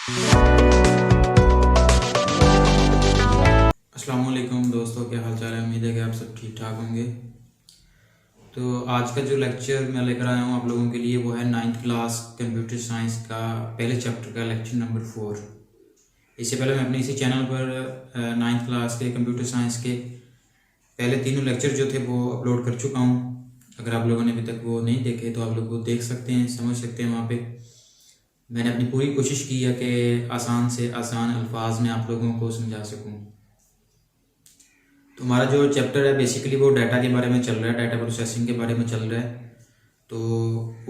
अस्सलाम वालेकुम दोस्तों, क्या हाल चाल है। उम्मीद है कि आप सब ठीक ठाक होंगे। तो आज का जो लेक्चर मैं लेकर आया हूँ आप लोगों के लिए वो है 9th क्लास कंप्यूटर साइंस का पहले चैप्टर का लेक्चर नंबर 4। इससे पहले मैं अपने इसी चैनल पर 9th क्लास के कंप्यूटर साइंस के पहले तीनों लेक्चर जो थे वो अपलोड कर चुका हूँ। अगर आप लोगों ने अभी तक वो नहीं देखे तो आप लोग वो देख सकते हैं, समझ सकते हैं। वहाँ पे मैंने अपनी पूरी कोशिश की है कि आसान से आसान अल्फाज में आप लोगों को समझा सकूँ। तो हमारा जो चैप्टर है बेसिकली वो डाटा के बारे में चल रहा है, डाटा प्रोसेसिंग के बारे में चल रहा है। तो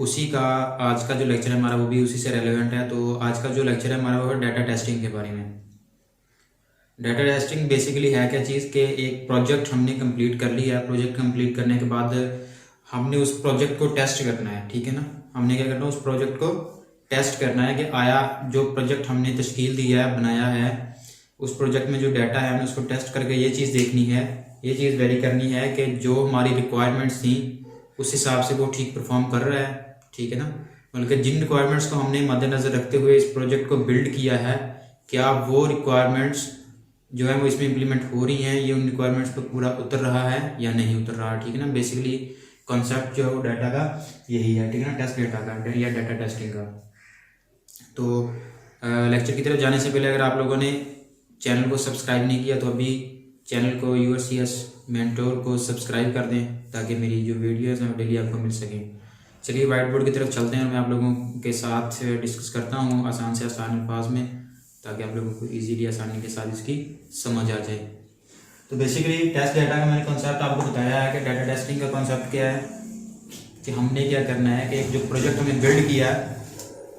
उसी का आज का जो लेक्चर है हमारा वो भी उसी से रेलेवेंट है। तो आज का जो लेक्चर है हमारा वो है डाटा टेस्टिंग के बारे में। डाटा टेस्टिंग बेसिकली है क्या चीज़ कि एक प्रोजेक्ट हमने कंप्लीट कर लिया है। प्रोजेक्ट कंप्लीट करने के बाद हमने उस प्रोजेक्ट को टेस्ट करना है, ठीक है ना। हमने क्या करना है, उस प्रोजेक्ट को टेस्ट करना है कि आया जो प्रोजेक्ट हमने तश्कील दिया है, बनाया है, उस प्रोजेक्ट में जो डाटा है हमने उसको टेस्ट करके ये चीज़ देखनी है, ये चीज़ वेरी करनी है कि जो हमारी रिक्वायरमेंट्स थी उस हिसाब से वो ठीक परफॉर्म कर रहा है, ठीक है ना। बल्कि जिन रिक्वायरमेंट्स को हमने मद्देनज़र रखते हुए इस प्रोजेक्ट को बिल्ड किया है, क्या वो रिक्वायरमेंट्स जो है वो इसमें इम्प्लीमेंट हो रही हैं, ये उन रिक्वायरमेंट्स पर पूरा उतर रहा है या नहीं उतर रहा, ठीक है ना। बेसिकली कॉन्सेप्ट जो है वो डाटा का यही है, ठीक है ना, टेस्ट डाटा का या डाटा टेस्टिंग का। तो लेक्चर की तरफ जाने से पहले अगर आप लोगों ने चैनल को सब्सक्राइब नहीं किया तो अभी चैनल को यूआरसीएस मेंटोर को सब्सक्राइब कर दें ताकि मेरी जो वीडियोस हैं डेली आपको मिल सकें। चलिए वाइट बोर्ड की तरफ चलते हैं, मैं आप लोगों के साथ डिस्कस करता हूँ आसान से आसान अल्फाज में ताकि आप लोगों को इजीली आसानी के साथ इसकी समझ आ जाए। तो बेसिकली टेस्ट डाटा का मैंने कॉन्सेप्ट आपको बताया है कि डाटा टेस्टिंग का कॉन्सेप्ट क्या है कि हमने क्या करना है कि एक जो प्रोजेक्ट हमने बिल्ड किया है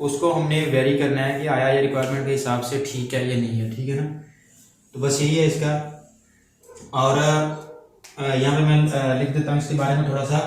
उसको हमने वेरी करना है कि आया ये रिक्वायरमेंट के हिसाब से ठीक है या नहीं है, ठीक है ना। तो बस यही है इसका। और यहाँ पे मैं लिख देता हूँ इसके बारे में थोड़ा सा।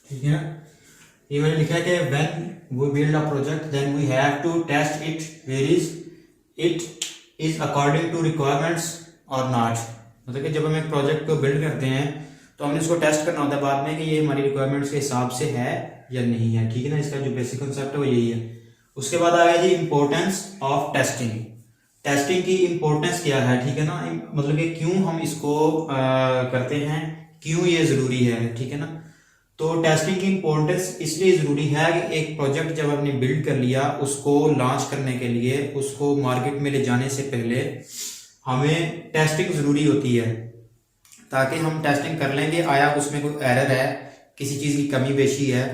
ठीक है ना, ये मैंने लिखा है कि when we build a project then we have to test it where it is according to requirements और नॉट। मतलब कि जब हम एक प्रोजेक्ट को बिल्ड करते हैं तो हमने उसको टेस्ट करना होता है बाद में कि ये हमारी रिक्वायरमेंट्स के हिसाब से है या नहीं है, ठीक है ना। इसका जो बेसिक कॉन्सेप्ट है वो यही है। उसके बाद आ गया जी इम्पोर्टेंस ऑफ टेस्टिंग। टेस्टिंग की इम्पोर्टेंस क्या है, ठीक है ना, मतलब कि क्यों हम इसको करते हैं, क्यों ये ज़रूरी है, ठीक है ना। तो टेस्टिंग की इम्पोर्टेंस इसलिए ज़रूरी है कि एक प्रोजेक्ट जब आपने बिल्ड कर लिया उसको लॉन्च करने के लिए, उसको मार्केट में ले जाने से पहले हमें टेस्टिंग ज़रूरी होती है ताकि हम टेस्टिंग कर लेंगे आया उसमें कोई एरर है, किसी चीज़ की कमी बेशी है,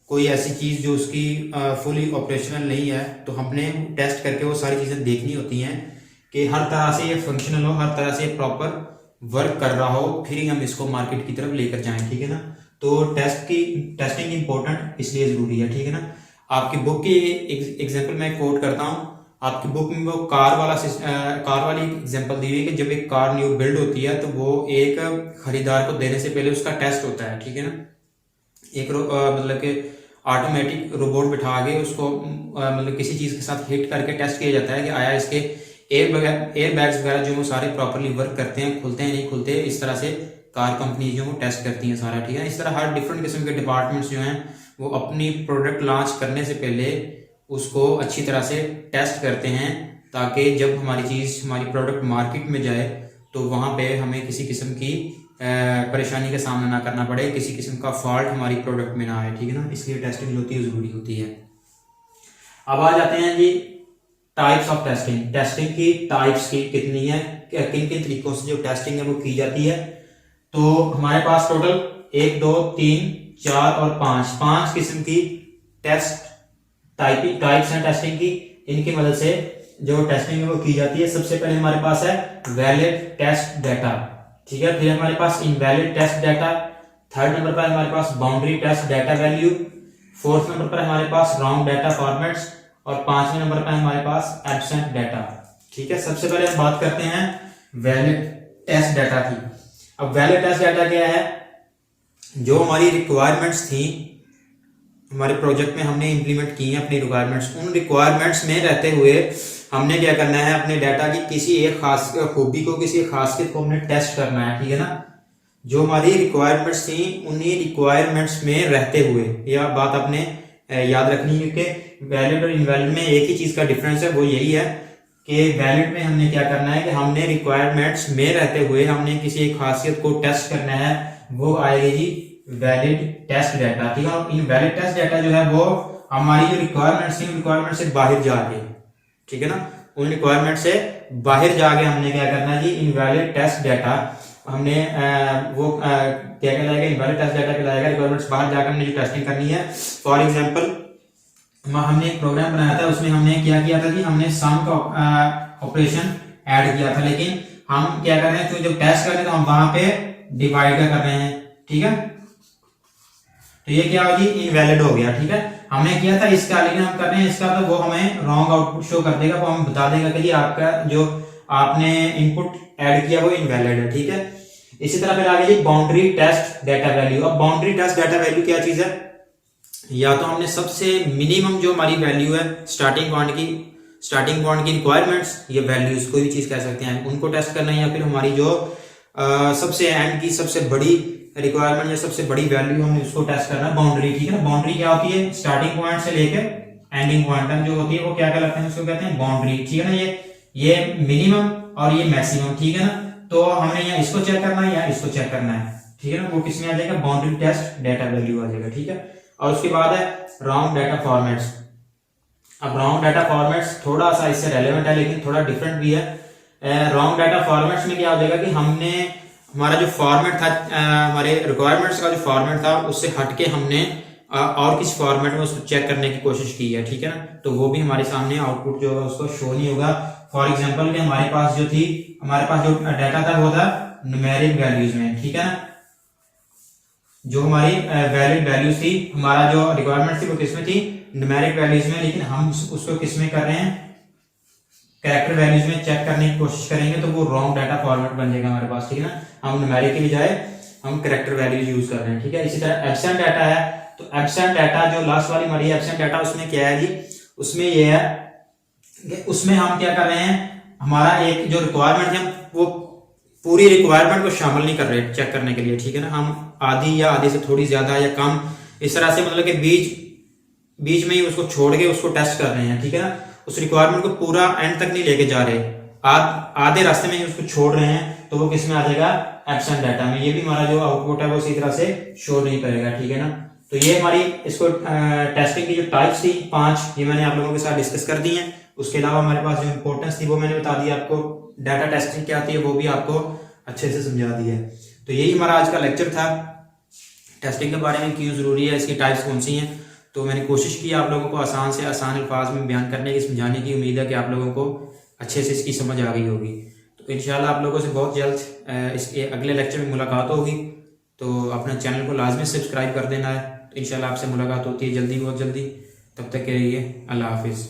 कोई ऐसी चीज़ जो उसकी फुली ऑपरेशनल नहीं है, तो हमने टेस्ट करके वो सारी चीज़ें देखनी होती हैं कि हर तरह से ये फंक्शनल हो, हर तरह से प्रॉपर वर्क कर रहा हो, फिर ही हम इसको मार्केट की तरफ लेकर जाएं, ठीक है ना। तो टेस्टिंग इम्पोर्टेंट इसलिए ज़रूरी है, ठीक है ना। आपकी बुक की एग्जांपल मैं कोट करता हूँ। आपकी बुक में वो कार वाली एग्जांपल दी हुई है कि जब एक कार न्यू बिल्ड होती है तो वो एक खरीदार को देने से पहले उसका टेस्ट होता है, ठीक है ना। एक मतलब कि ऑटोमेटिक रोबोट बिठा के उसको मतलब किसी चीज़ के साथ हिट करके टेस्ट किया जाता है कि आया इसके एयर बैग्स वगैरह जो वो सारे प्रॉपरली वर्क करते हैं, खुलते हैं नहीं खुलते। इस तरह से कार कंपनी जो टेस्ट करती हैं सारा, ठीक है। इस तरह हर डिफरेंट किस्म के डिपार्टमेंट्स जो हैं वो अपनी प्रोडक्ट लॉन्च करने से पहले उसको अच्छी तरह से टेस्ट करते हैं ताकि जब हमारी चीज़, हमारी प्रोडक्ट मार्केट में जाए तो वहाँ पे हमें किसी किस्म की परेशानी का सामना ना करना पड़े, किसी किस्म का फॉल्ट हमारी प्रोडक्ट में ना आए, ठीक है ना। इसलिए टेस्टिंग जो होती है ज़रूरी होती है। अब आ जाते हैं जी टाइप्स ऑफ टेस्टिंग। टेस्टिंग की टाइप्स की कितनी है, किन किन तरीकों से जो टेस्टिंग है वो की जाती है। तो हमारे पास टोटल 1 2 3 4 और 5 किस्म की टेस्ट टाइप्स हैं टेस्टिंग की। इनकी मदद से जो टेस्टिंग है वो की जाती है। सबसे पहले हमारे पास है वैलिड टेस्ट डाटा, ठीक है, फिर हमारे पास invalid test data, third number पर हमारे पास boundary test data value, fourth number पर हमारे पास रॉन्ग डाटा फॉर्मेट्स, और पांचवें नंबर पर हमारे पास एब्सेंट डाटा, ठीक है। सबसे पहले हम बात करते हैं वैलिड टेस्ट डाटा की। अब वैलिड टेस्ट डाटा क्या है? जो हमारी रिक्वायरमेंट्स थी हमारे प्रोजेक्ट में, हमने इंप्लीमेंट की हैं अपनी रिक्वायरमेंट्स, उन रिक्वायरमेंट्स में रहते हुए हमने क्या करना है, अपने डाटा की किसी एक खास खूबी को, किसी एक खासियत को हमने टेस्ट करना है, ठीक है ना। जो हमारी रिक्वायरमेंट्स थी उन्हीं रिक्वायरमेंट्स में रहते हुए, यह बात आपने याद रखनी है कि वैलिड और इनवैलिड में एक ही चीज का डिफरेंस है, वो यही है कि वैलिड में हमने क्या करना है कि हमने रिक्वायरमेंट्स में रहते हुए हमने किसी एक खासियत को टेस्ट करना है, वो आएगी जी वैलिड टेस्ट डाटा, ठीक है। और इनवैलिड टेस्ट डाटा जो है वो हमारी जो रिक्वायरमेंट्स थी रिक्वायरमेंट से बाहर जाके, ठीक है ना, उन रिक्वायरमेंट से बाहर जाके हमने क्या करना है जी इनवैलिड टेस्ट डाटा हमने क्या कहलाएगा, इनवैलिड टेस्ट डाटा कहलाएगा। रिक्वायरमेंट्स बाहर जाकर हमने जो टेस्टिंग करनी है, फॉर एग्जांपल हमने एक प्रोग्राम बनाया था, उसमें हमने क्या किया था जी, हमने सम का ऑपरेशन ऐड किया था, लेकिन हम क्या कर रहे हैं, तो जब टेस्ट कर रहे हैं तो हम वहां पे डिवाइड कर रहे हैं, ठीक है। तो ये क्या हो जी इनवैलिड हो गया, ठीक है। हमने किया था इसका, लेकिन हम कर रहे हैं इसका, तो वो हमें रॉन्ग आउटपुट शो कर देगा, वो हम बता देगा कि जी आपका जो आपने इनपुट ऐड किया वो इनवैलिड है, ठीक है। इसी तरह फिर आगे जी बाउंड्री टेस्ट डाटा वैल्यू। अब बाउंड्री टेस्ट डाटा वैल्यू क्या चीज है? या तो हमने सबसे मिनिमम जो हमारी वैल्यू है स्टार्टिंग पॉइंट की रिक्वायरमेंट्स, ये वैल्यूज कोई भी चीज कह सकते हैं, उनको टेस्ट करना है, या फिर हमारी जो सबसे एंड की सबसे बड़ी रिक्वायरमेंट या सबसे बड़ी वैल्यू हमने उसको टेस्ट करना है, बाउंड्री, ठीक है ना। बाउंड्री क्या होती है? स्टार्टिंग पॉइंट से लेकर एंडिंग पॉइंट तक जो होती है वो क्या कहलाते हैं, उसको कहते हैं बाउंड्री, ठीक है ना। ये मिनिमम और ये मैक्सिमम, ठीक है ना। तो हमें या इसको चेक करना है या इसको चेक करना है, ठीक है ना, वो किसमें आ जाएगा, बाउंड्री टेस्ट डाटा वैल्यू आ जाएगा, ठीक है। और उसके बाद है रॉन्ग डाटा फॉर्मेट्स। अब रॉन्ग डाटा फॉर्मेट्स थोड़ा सा इससे रेलेवेंट है, लेकिन थोड़ा डिफरेंट भी है। रॉन्ग डाटा फॉर्मेट्स में क्या हो जाएगा कि हमने हमारा जो फॉर्मेट था, हमारे रिक्वायरमेंट्स का जो फॉर्मेट था उससे हटके हमने और किस फॉर्मेट में उसको चेक करने की कोशिश की है, ठीक है ना। तो वो भी हमारे सामने आउटपुट जो है उसको शो नहीं होगा। फॉर एग्जांपल कि हमारे पास जो डाटा था वो था न्यूमेरिक वैल्यूज में, ठीक है ना। जो हमारी वैलिड वैल्यूज थी, हमारा जो रिक्वायरमेंट थी वो किसमें थी, न्यूमेरिक वैल्यूज में, लेकिन हम उसको किसमें कर रहे हैं, कैरेक्टर वैल्यूज में चेक करने की कोशिश करेंगे, तो वो रॉन्ग डाटा फॉर्मेट बन जाएगा हमारे पास, ठीक है ना। हम न्यूमेरिक के बजाय हम कैरेक्टर वैल्यूज यूज कर रहे हैं, ठीक है। इसी तरह एब्सेंट डाटा है, तो एब्सेंट डाटा जो लास्ट वाली हमारी एब्सेंट डाटा, उसमें क्या है जी, उसमें ये है कि उसमें हम क्या कर रहे हैं, हमारा एक जो रिक्वायरमेंट है वो पूरी रिक्वायरमेंट को शामिल नहीं कर रहे चेक करने के लिए, ठीक है ना। हम आधी या आधी से थोड़ी ज्यादा या कम इस तरह से, मतलब कि बीच में ही उसको छोड़ के उसको टेस्ट कर रहे हैं, ठीक है ना। उस रिक्वायरमेंट को पूरा एंड तक नहीं लेके जा रहे, आधे रास्ते में ही उसको छोड़ रहे हैं, तो वो किसमें आ जाएगा, एब्सेंट डाटा में। ये भी हमारा जो आउटपुट है वो इसी तरह से शो नहीं करेगा, ठीक है ना। तो ये हमारी इसको टेस्टिंग की जो टाइप्स थी 5, ये मैंने आप लोगों के साथ डिस्कस कर दी हैं। उसके अलावा हमारे पास जो इंपॉर्टेंस थी वो मैंने बता दी आपको, डाटा टेस्टिंग क्या आती है वो भी आपको अच्छे से समझा दी है। तो यही हमारा आज का लेक्चर था, टेस्टिंग के बारे में क्यों जरूरी है, इसकी टाइप्स कौन सी हैं। तो मैंने कोशिश की आप लोगों को आसान से आसान अल्फाज में बयान करने की, समझाने की। उम्मीद है कि आप लोगों को अच्छे से इसकी समझ आ गई होगी। तो इंशाल्लाह आप लोगों से बहुत जल्द इसके अगले लेक्चर में मुलाकात होगी। तो अपना चैनल को लाजमी सब्सक्राइब कर देना है। तो इंशाल्लाह आपसे मुलाकात होती है जल्दी, बहुत जल्दी। तब तक के लिए अल्लाह हाफिज़।